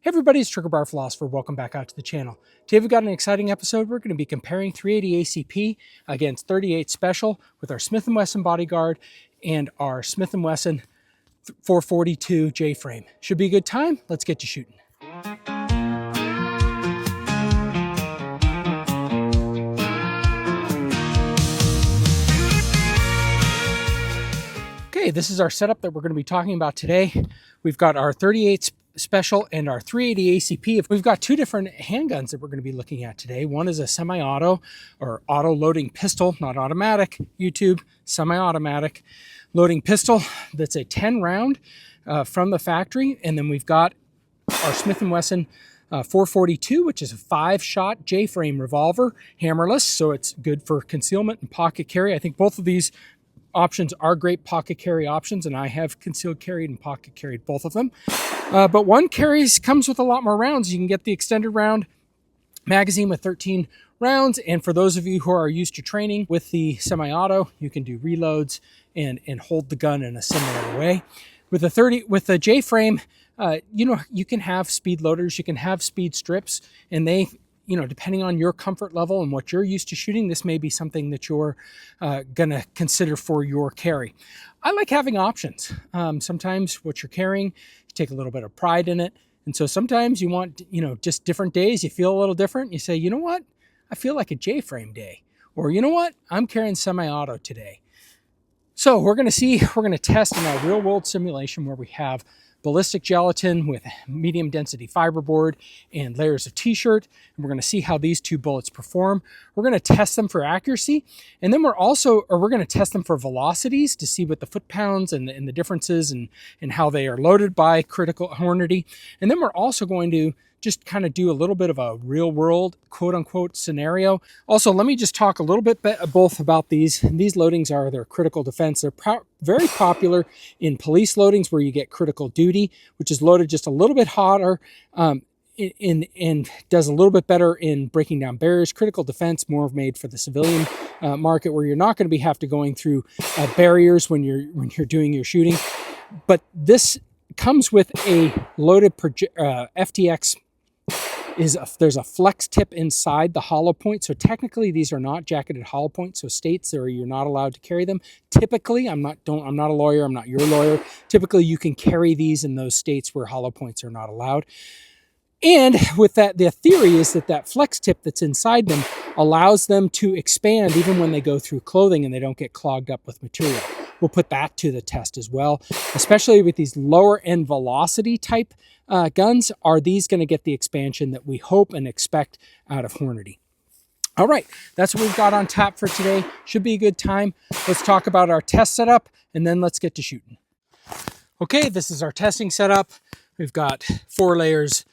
Hey everybody, it's Trigger Bar Philosopher. Welcome back out to the channel. Today we've got an exciting episode. We're going to be comparing 380 ACP against 38 Special with our Smith & Wesson Bodyguard and our Smith & Wesson 442 J-frame. Should be a good time. Let's get to shooting. Okay, this is our setup that we're going to be talking about today. We've got our 38 Special and our 380 ACP. We've got two different handguns that we're going to be looking at today. One is a semi-auto or auto loading pistol, not automatic, YouTube, semi-automatic loading pistol that's a 10 round from the factory. And then we've got our Smith & Wesson 442, which is a 5-shot J-frame revolver, hammerless, so it's good for concealment and pocket carry. I think both of these options are great pocket carry options, and I have concealed carried and pocket carried both of them. But one comes with a lot more rounds. You can get the extended round magazine with 13 rounds, and for those of you who are used to training with the semi-auto, you can do reloads and hold the gun in a similar way. With the J-frame, you can have speed loaders, you can have speed strips, and they, depending on your comfort level and what you're used to shooting, this may be something that you're gonna consider for your carry. I like having options. Sometimes what you're carrying, you take a little bit of pride in it. And so sometimes you want, just different days, you feel a little different. You say, you know what? I feel like a J-frame day. Or you know what? I'm carrying semi-auto today. So we're gonna test in our real world simulation where we have ballistic gelatin with medium density fiberboard and layers of t-shirt. And we're going to see how these two bullets perform. We're going to test them for accuracy. And then we're going to test them for velocities to see what the foot pounds and the differences and how they are loaded by Hornady. And then we're also going to just kind of do a little bit of a real world quote unquote scenario. Also, let me just talk a little bit both about these. These loadings are their critical defense. They're very popular in police loadings where you get critical duty, which is loaded just a little bit hotter and does a little bit better in breaking down barriers. Critical defense, more made for the civilian market where you're not going to have to going through barriers when you're doing your shooting. But comes with a loaded FTX. There's a flex tip inside the hollow point. So technically these are not jacketed hollow points. So states or you're not allowed to carry them. Typically, I'm not a lawyer, I'm not your lawyer. Typically you can carry these in those states where hollow points are not allowed. And with that, the theory is that flex tip that's inside them allows them to expand even when they go through clothing and they don't get clogged up with material. We'll put that to the test as well, especially with these lower end velocity type guns. Are these going to get the expansion that we hope and expect out of Hornady? All right, that's what we've got on tap for today. Should be a good time. Let's talk about our test setup and then let's get to shooting. Okay, this is our testing setup. We've got 4 layers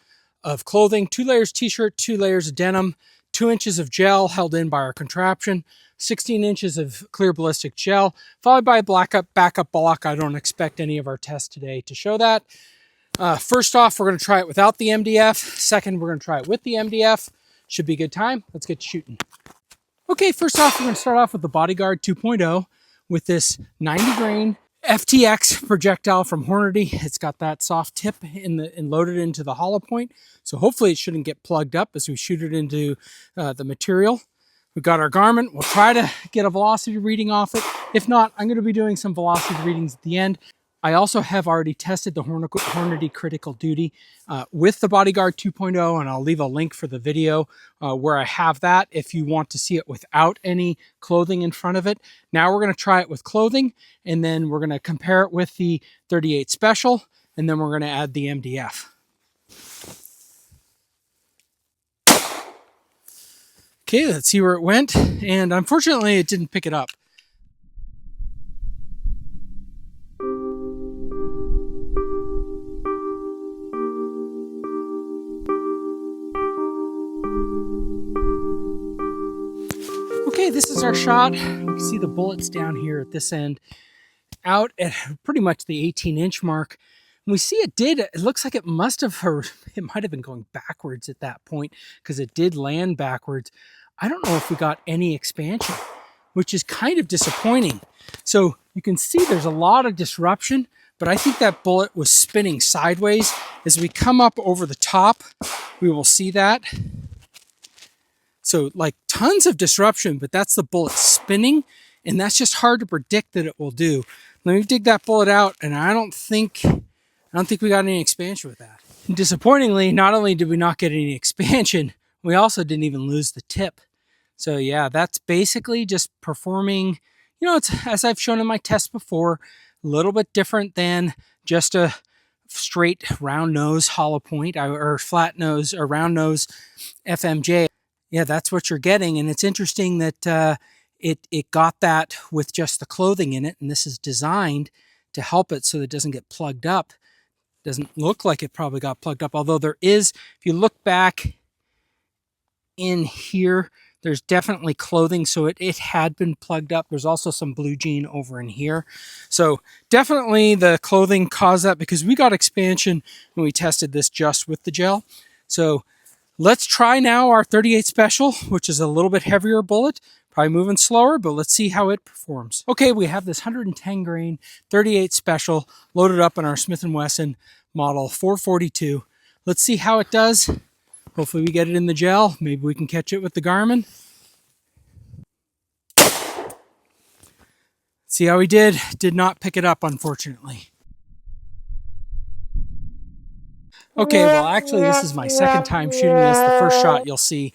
of clothing, 2 layers t-shirt, 2 layers of denim, 2 inches of gel held in by our contraption, 16 inches of clear ballistic gel, followed by a backup block. I don't expect any of our tests today to show that. First off, we're going to try it without the MDF. Second, we're going to try it with the MDF. Should be a good time. Let's get shooting. Okay, first off, we're going to start off with the Bodyguard 2.0 with this 90 grain FTX projectile from Hornady. It's got that soft tip and loaded into the hollow point. So hopefully it shouldn't get plugged up as we shoot it into the material. We've got our garment. We'll try to get a velocity reading off it. If not, I'm going to be doing some velocity readings at the end. I also have already tested the Hornady Critical Duty with the Bodyguard 2.0, and I'll leave a link for the video where I have that if you want to see it without any clothing in front of it. Now we're going to try it with clothing, and then we're going to compare it with the 38 Special, and then we're going to add the MDF. Okay, let's see where it went, and unfortunately it didn't pick it up. Okay, this is our shot. You can see the bullets down here at this end, out at pretty much the 18-inch mark. And we see it looks like it might have been going backwards at that point because it did land backwards. I don't know if we got any expansion, which is kind of disappointing. So you can see there's a lot of disruption, but I think that bullet was spinning sideways. As we come up over the top, we will see that. So like tons of disruption, but that's the bullet spinning, and that's just hard to predict that it will do. Let me dig that bullet out, and I don't think we got any expansion with that. And disappointingly, not only did we not get any expansion, we also didn't even lose the tip. So yeah, that's basically just performing, it's, as I've shown in my tests before, a little bit different than just a straight round nose hollow point or flat nose or round nose FMJ. Yeah, that's what you're getting. And it's interesting that it got that with just the clothing in it. And this is designed to help it so that it doesn't get plugged up. Doesn't look like it probably got plugged up. Although there is, if you look back in here, there's definitely clothing. So it had been plugged up. There's also some blue jean over in here. So definitely the clothing caused that, because we got expansion when we tested this just with the gel. So let's try now our 38 Special, which is a little bit heavier bullet, probably moving slower, but let's see how it performs. Okay, we have this 110 grain 38 Special loaded up in our Smith & Wesson Model 442. Let's see how it does. Hopefully we get it in the gel. Maybe we can catch it with the Garmin. See how we did. Did not pick it up, unfortunately. Okay, well, actually, this is my second time shooting this. The first shot, you'll see,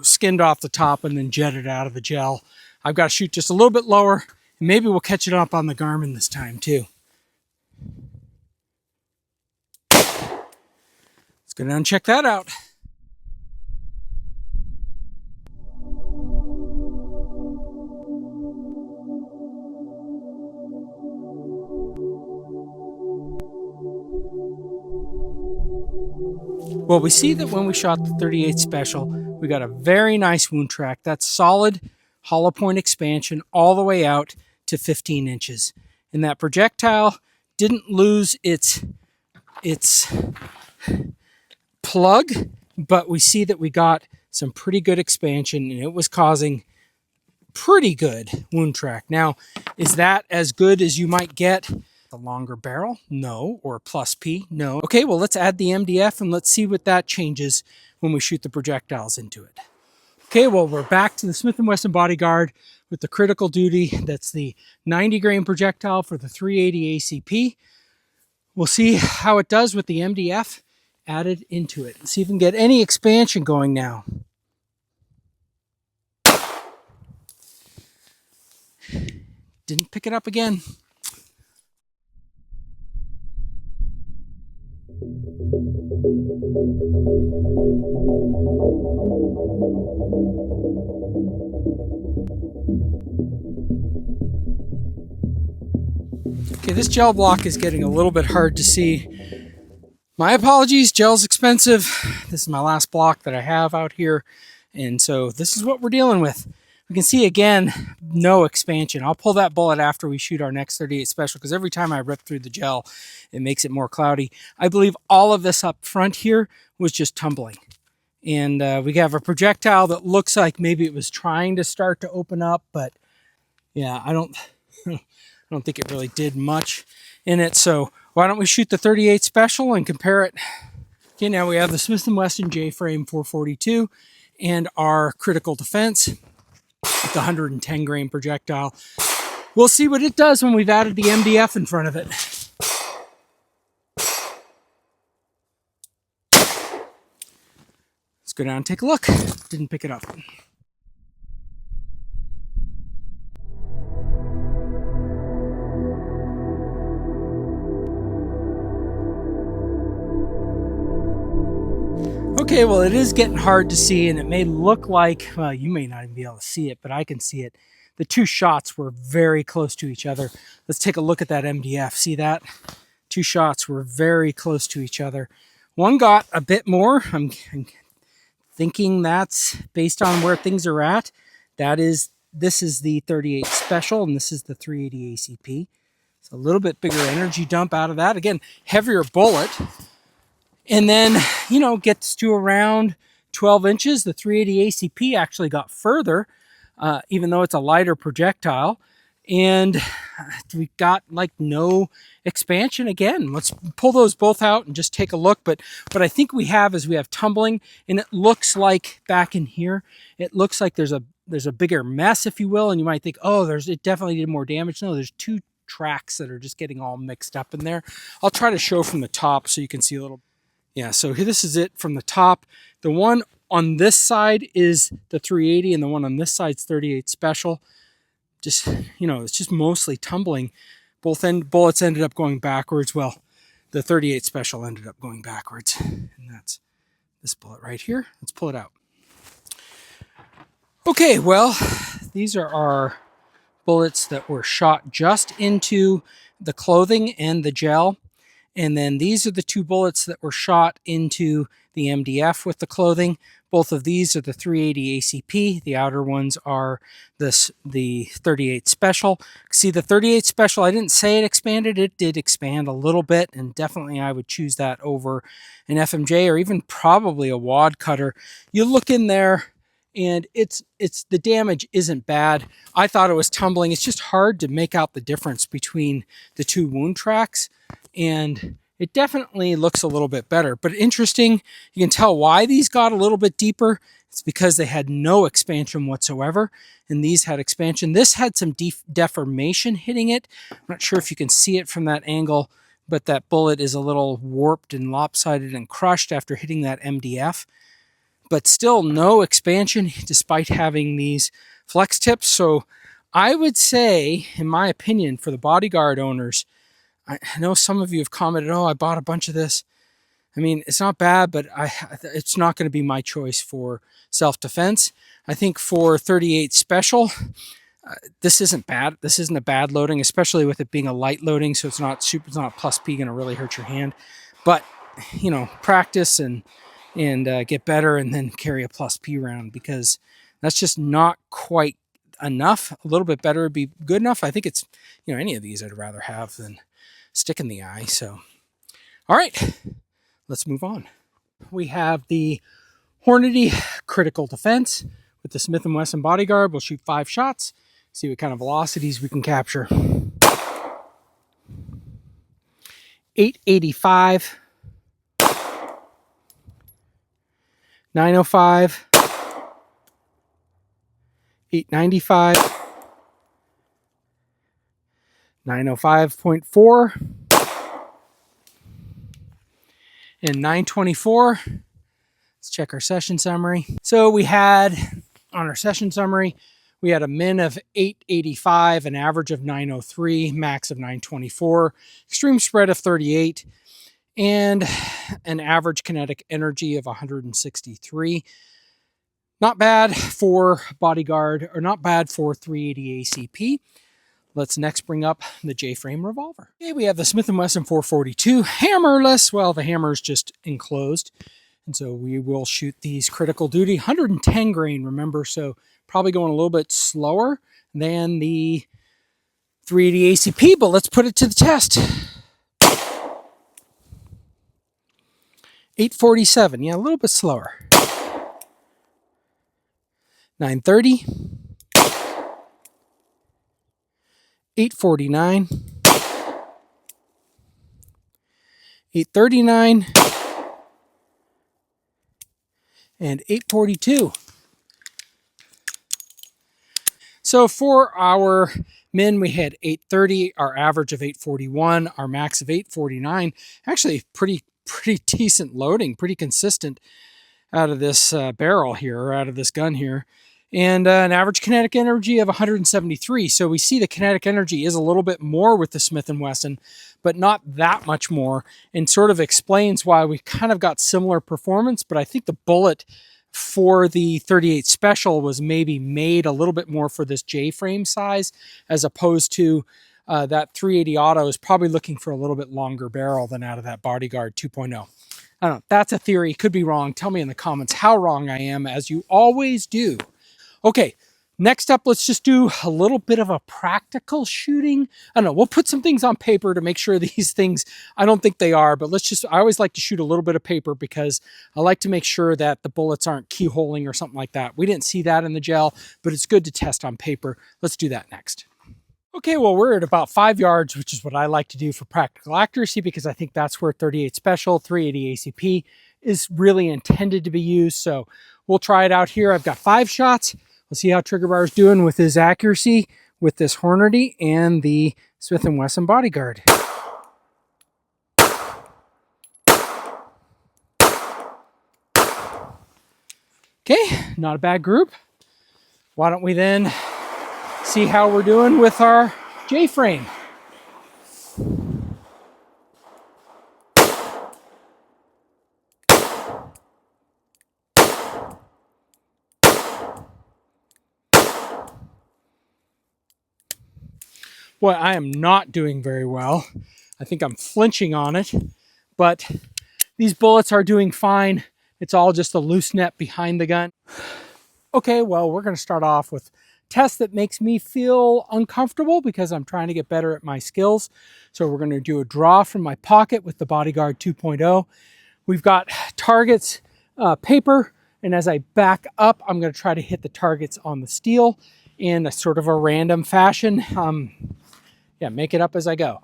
skinned off the top and then jetted out of the gel. I've got to shoot just a little bit lower, and maybe we'll catch it up on the Garmin this time, too. Let's go down and check that out. Well, we see that when we shot the 38 Special, we got a very nice wound track. That's solid hollow point expansion all the way out to 15 inches. And that projectile didn't lose its plug, but we see that we got some pretty good expansion, and it was causing pretty good wound track. Now, is that as good as you might get a longer barrel? No. Or plus P? No. Okay, well, let's add the MDF and let's see what that changes when we shoot the projectiles into it. Okay, well, we're back to the Smith & Wesson Bodyguard with the Critical Duty. That's the 90 grain projectile for the 380 ACP. We'll see how it does with the MDF added into it. Let's see if we can get any expansion going now. Didn't pick it up again. Okay, this gel block is getting a little bit hard to see. My apologies, gel's expensive. This is my last block that I have out here, and so this is what we're dealing with. We can see again, no expansion. I'll pull that bullet after we shoot our next 38 Special, because every time I rip through the gel, it makes it more cloudy. I believe all of this up front here was just tumbling. And we have a projectile that looks like maybe it was trying to start to open up, but yeah, I don't think it really did much in it. So why don't we shoot the 38 Special and compare it? Okay, now we have the Smith & Wesson J-Frame 442 and our Critical Defense, the 110 grain projectile. We'll see what it does when we've added the MDF in front of it. Let's go down and take a look. Didn't pick it up. Okay, well, it is getting hard to see, and it may look like, well, you may not even be able to see it, but I can see it. The two shots were very close to each other. Let's take a look at that MDF. See that? Two shots were very close to each other. One got a bit more. I'm thinking that's based on where things are at. This is the 38 Special, and this is the 380 ACP. It's a little bit bigger energy dump out of that. Again, heavier bullet. And then, gets to around 12 inches. The 380 ACP actually got further, even though it's a lighter projectile. And we got like no expansion again. Let's pull those both out and just take a look. But what I think we have is we have tumbling, and it looks like back in here, it looks like there's a bigger mess, if you will. And you might think, oh, it definitely did more damage. No, there's two tracks that are just getting all mixed up in there. I'll try to show from the top so you can see a little. Yeah, so here, this is it from the top. The one on this side is the 380, and the one on this side is 38 Special. Just, it's just mostly tumbling. Both bullets ended up going backwards. Well, the 38 Special ended up going backwards. And that's this bullet right here. Let's pull it out. Okay, well, these are our bullets that were shot just into the clothing and the gel. And then these are the two bullets that were shot into the MDF with the clothing. Both of these are the 380 ACP. The outer ones are the 38 Special. See, the 38 Special, I didn't say it expanded. It did expand a little bit, and definitely I would choose that over an FMJ or even probably a wad cutter. You look in there, and it's the damage isn't bad. I thought it was tumbling. It's just hard to make out the difference between the two wound tracks, and it definitely looks a little bit better. But interesting, you can tell why these got a little bit deeper. It's because they had no expansion whatsoever, and these had expansion. This had some deformation hitting it. I'm not sure if you can see it from that angle, but that bullet is a little warped and lopsided and crushed after hitting that MDF. But still no expansion despite having these flex tips. So I would say, in my opinion, for the Bodyguard owners, I know some of you have commented, oh, I bought a bunch of this. I mean, it's not bad, but it's not going to be my choice for self-defense. I think for 38 Special, this isn't bad. This isn't a bad loading, especially with it being a light loading, so it's not plus P going to really hurt your hand. But, practice and get better, and then carry a plus P round, because that's just not quite enough. A little bit better would be good enough. I think it's, any of these I'd rather have than stick in the eye. So, all right, let's move on. We have the Hornady Critical Defense with the Smith & Wesson Bodyguard. We'll shoot 5 shots, see what kind of velocities we can capture. 885. 905, 895, 905.4, and 924. Let's check our session summary. So we had, on our session summary, we had a min of 885, an average of 903, max of 924, extreme spread of 38, and an average kinetic energy of 163. Not bad for Bodyguard, or not bad for 380 ACP. Let's next bring up the J-frame revolver. Okay, we have the Smith & Wesson 442 hammerless. Well, the hammer is just enclosed, and so we will shoot these critical duty 110 grain, remember, so probably going a little bit slower than the 380 ACP, but let's put it to the test. 847, yeah, a little bit slower. 930. 849. 839. And 842. So for our min, we had 830, our average of 841, our max of 849. Actually, pretty decent loading, pretty consistent out of this barrel here, or out of this gun here. And an average kinetic energy of 173. So we see the kinetic energy is a little bit more with the Smith & Wesson, but not that much more, and sort of explains why we kind of got similar performance. But I think the bullet for the 38 Special was maybe made a little bit more for this J-frame size, as opposed to that 380 Auto is probably looking for a little bit longer barrel than out of that Bodyguard 2.0. I don't know. That's a theory. Could be wrong. Tell me in the comments how wrong I am, as you always do. Okay, next up, let's just do a little bit of a practical shooting. I don't know. We'll put some things on paper to make sure these things, I don't think they are, but I always like to shoot a little bit of paper, because I like to make sure that the bullets aren't keyholing or something like that. We didn't see that in the gel, but it's good to test on paper. Let's do that next. Okay, well, we're at about 5 yards, which is what I like to do for practical accuracy because I think that's where 38 Special, 380 ACP is really intended to be used. So we'll try it out here. I've got 5 shots. We'll see how Trigger Bar is doing with his accuracy with this Hornady and the Smith & Wesson Bodyguard. Okay, not a bad group. Why don't we then see how we're doing with our J-frame. Well, I am not doing very well. I think I'm flinching on it, but these bullets are doing fine. It's all just a loose net behind the gun. Okay, well, we're going to start off with a test that makes me feel uncomfortable because I'm trying to get better at my skills. So we're going to do a draw from my pocket with the Bodyguard 2.0. We've got targets, paper, and as I back up, I'm going to try to hit the targets on the steel in a sort of a random fashion. Yeah, make it up as I go.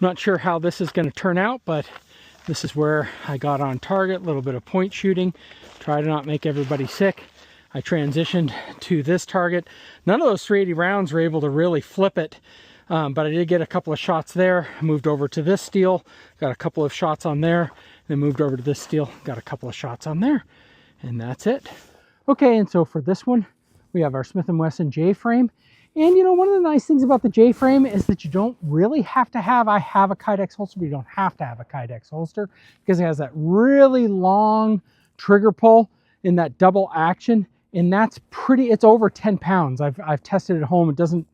Not sure how this is going to turn out, but this is where I got on target, a little bit of point shooting, try to not make everybody sick. I transitioned to this target. None of those 380 rounds were able to really flip it, but I did get a couple of shots there. I moved over to this steel, got a couple of shots on there, then moved over to this steel, got a couple of shots on there, and that's it. Okay, and so for this one, we have our Smith & Wesson J-frame. And you know, one of the nice things about the J-frame is that you don't really have to have, I have a Kydex holster, but you don't have to have a Kydex holster because it has that really long trigger pull in that double action. And that's pretty, it's over 10 pounds. I've tested it at home. It doesn't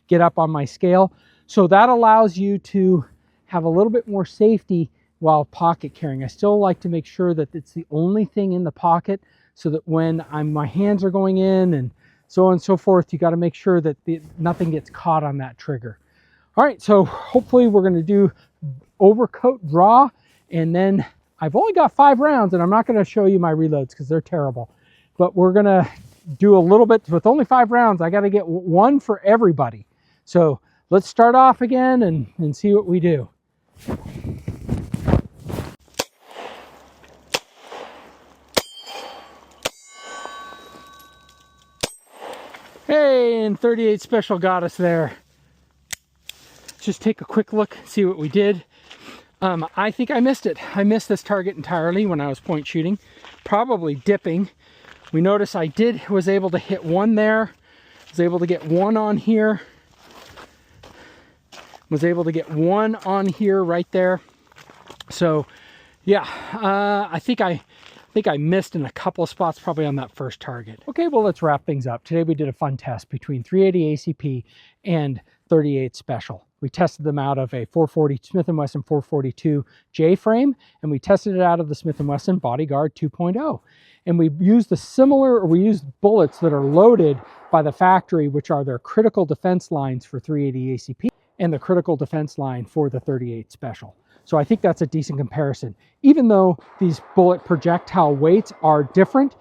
get up on my scale. So that allows you to have a little bit more safety while pocket carrying. I still like to make sure that it's the only thing in the pocket so that when my hands are going in and so on and so forth, you got to make sure that nothing gets caught on that trigger. All right, so hopefully we're going to do overcoat draw, and then I've only got 5 rounds, and I'm not going to show you my reloads because they're terrible. But we're going to do a little bit with only 5 rounds. I got to get one for everybody. So let's start off again and see what we do. Hey, and 38 Special got us there. Just take a quick look, see what we did. I think I missed it. I missed this target entirely when I was point shooting, probably dipping. We notice I was able to hit one there, was able to get one on here, was able to get one on here right there. So yeah, I think I missed in a couple of spots, probably on that first target. Okay, well, let's wrap things up. Today we did a fun test between 380 ACP and 38 Special. We tested them out of a Smith & Wesson 442 J-frame, and we tested it out of the Smith & Wesson Bodyguard 2.0. And we used we used bullets that are loaded by the factory, which are their critical defense lines for 380 ACP and the critical defense line for the 38 Special. So I think that's a decent comparison. Even though these bullet projectile weights are different,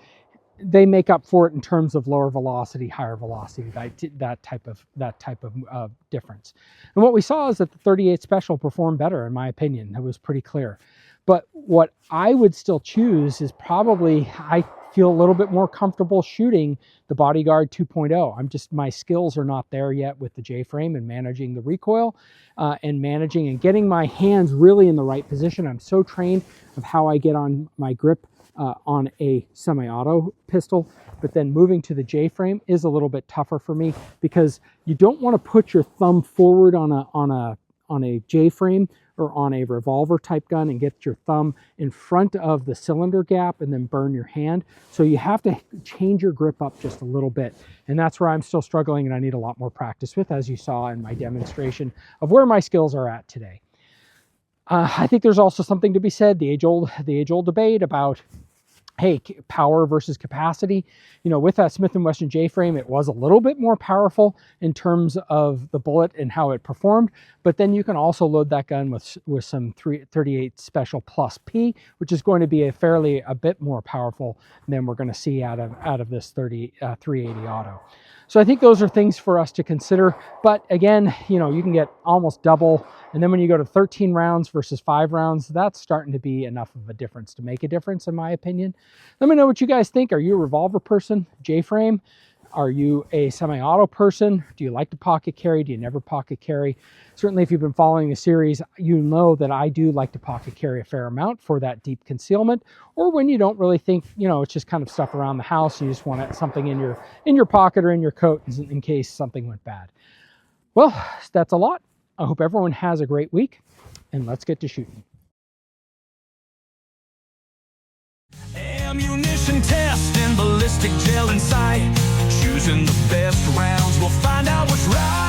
they make up for it in terms of lower velocity, higher velocity, that type of difference. And what we saw is that the 38 Special performed better, in my opinion. It was pretty clear. But what I would still choose is probably, I feel a little bit more comfortable shooting the Bodyguard 2.0. My skills are not there yet with the J-frame and managing the recoil and managing and getting my hands really in the right position. I'm so trained of how I get on my grip on a semi-auto pistol, but then moving to the J-frame is a little bit tougher for me because you don't want to put your thumb forward on a J-frame or on a revolver type gun and get your thumb in front of the cylinder gap and then burn your hand. So you have to change your grip up just a little bit. And that's where I'm still struggling and I need a lot more practice with, as you saw in my demonstration of where my skills are at today. I think there's also something to be said, the age-old debate about hey, power versus capacity. You know, with that Smith & Wesson J-frame, it was a little bit more powerful in terms of the bullet and how it performed, but then you can also load that gun with some 38 Special Plus P, which is going to be a bit more powerful than we're going to see out of this 380 auto. So I think those are things for us to consider. But again, you know, you can get almost double. And then when you go to 13 rounds versus 5 rounds, that's starting to be enough of a difference to make a difference, in my opinion. Let me know what you guys think. Are you a revolver person, J-frame? Are you a semi-auto person? Do you like to pocket carry? Do you never pocket carry? Certainly, if you've been following the series, you know that I do like to pocket carry a fair amount for that deep concealment, or when you don't really think, you know, it's just kind of stuff around the house. You just want something in your pocket or in your coat in case something went bad. Well, that's a lot. I hope everyone has a great week, and let's get to shooting. Ammunition test and ballistic gel in sight. Choosing the best rounds, we'll find out what's right.